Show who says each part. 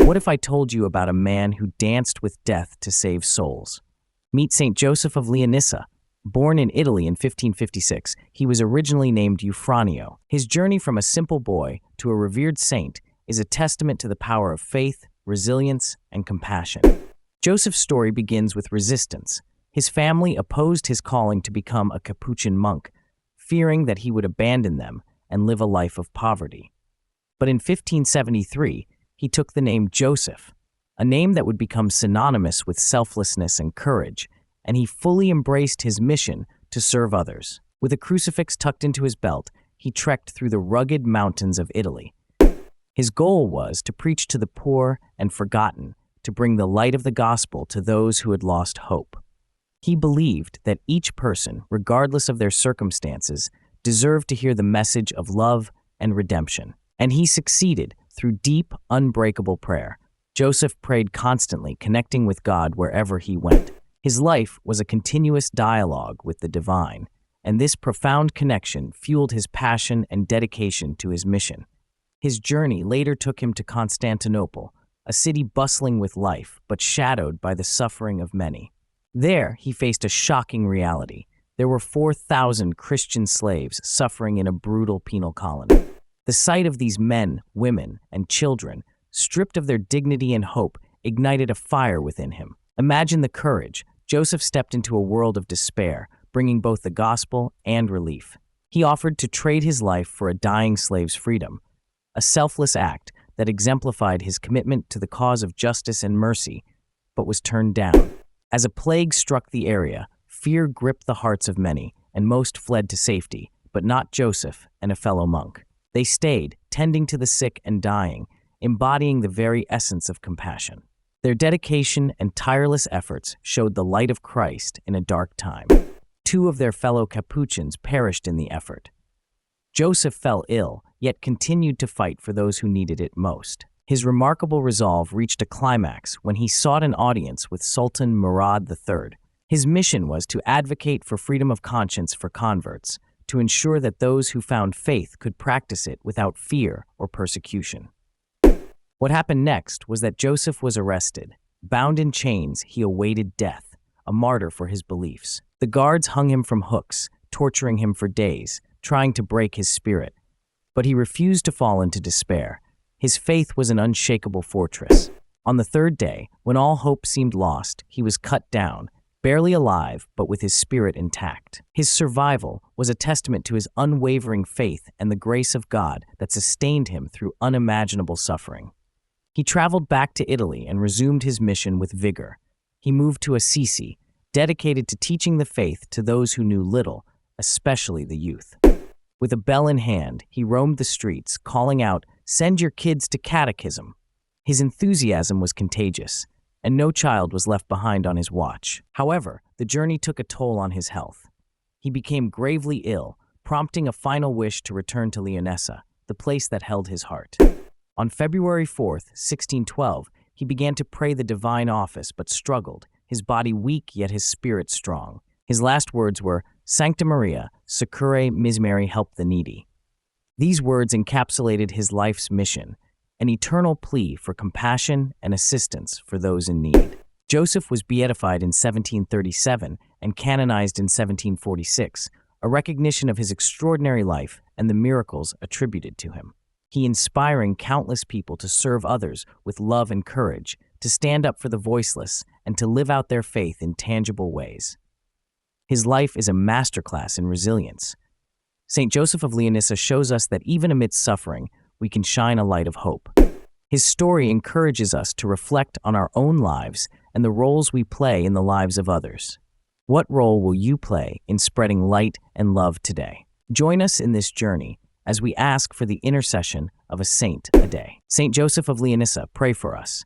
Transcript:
Speaker 1: What if I told you about a man who danced with death to save souls? Meet Saint Joseph of Leonissa. Born in Italy in 1556, he was originally named Eufranio. His journey from a simple boy to a revered saint is a testament to the power of faith, resilience, and compassion. Joseph's story begins with resistance. His family opposed his calling to become a Capuchin monk, fearing that he would abandon them and live a life of poverty. But in 1573, he took the name Joseph, a name that would become synonymous with selflessness and courage, and he fully embraced his mission to serve others. With a crucifix tucked into his belt, he trekked through the rugged mountains of Italy. His goal was to preach to the poor and forgotten, to bring the light of the gospel to those who had lost hope. He believed that each person, regardless of their circumstances, deserved to hear the message of love and redemption. And he succeeded through deep, unbreakable prayer. Joseph prayed constantly, connecting with God wherever he went. His life was a continuous dialogue with the divine, and this profound connection fueled his passion and dedication to his mission. His journey later took him to Constantinople, a city bustling with life but shadowed by the suffering of many. There, he faced a shocking reality. There were 4,000 Christian slaves suffering in a brutal penal colony. The sight of these men, women, and children, stripped of their dignity and hope, ignited a fire within him. Imagine the courage. Joseph stepped into a world of despair, bringing both the gospel and relief. He offered to trade his life for a dying slave's freedom, a selfless act that exemplified his commitment to the cause of justice and mercy, but was turned down. As a plague struck the area, fear gripped the hearts of many, and most fled to safety, but not Joseph and a fellow monk. They stayed, tending to the sick and dying, embodying the very essence of compassion. Their dedication and tireless efforts showed the light of Christ in a dark time. 2 of their fellow Capuchins perished in the effort. Joseph fell ill, yet continued to fight for those who needed it most. His remarkable resolve reached a climax when he sought an audience with Sultan Murad III. His mission was to advocate for freedom of conscience for converts, to ensure that those who found faith could practice it without fear or persecution. What happened next was that Joseph was arrested. Bound in chains, he awaited death, a martyr for his beliefs. The guards hung him from hooks, torturing him for days, trying to break his spirit. But he refused to fall into despair. His faith was an unshakable fortress. On the 3rd day, when all hope seemed lost, he was cut down, barely alive, but with his spirit intact. His survival was a testament to his unwavering faith and the grace of God that sustained him through unimaginable suffering. He traveled back to Italy and resumed his mission with vigor. He moved to Assisi, dedicated to teaching the faith to those who knew little, especially the youth. With a bell in hand, he roamed the streets, calling out, "Send your kids to catechism." His enthusiasm was contagious, and no child was left behind on his watch. However, the journey took a toll on his health. He became gravely ill, prompting a final wish to return to Leonessa, the place that held his heart. On February 4th, 1612, he began to pray the divine office but struggled, his body weak yet his spirit strong. His last words were, "Sancta Maria, Secure Miseri, help the needy." These words encapsulated his life's mission, an eternal plea for compassion and assistance for those in need. Joseph was beatified in 1737 and canonized in 1746, a recognition of his extraordinary life and the miracles attributed to him. He inspiring countless people to serve others with love and courage, to stand up for the voiceless, and to live out their faith in tangible ways. His life is a masterclass in resilience. St. Joseph of Leonissa shows us that even amidst suffering, we can shine a light of hope. His story encourages us to reflect on our own lives and the roles we play in the lives of others. What role will you play in spreading light and love today? Join us in this journey as we ask for the intercession of a saint a day. St. Joseph of Leonissa, pray for us.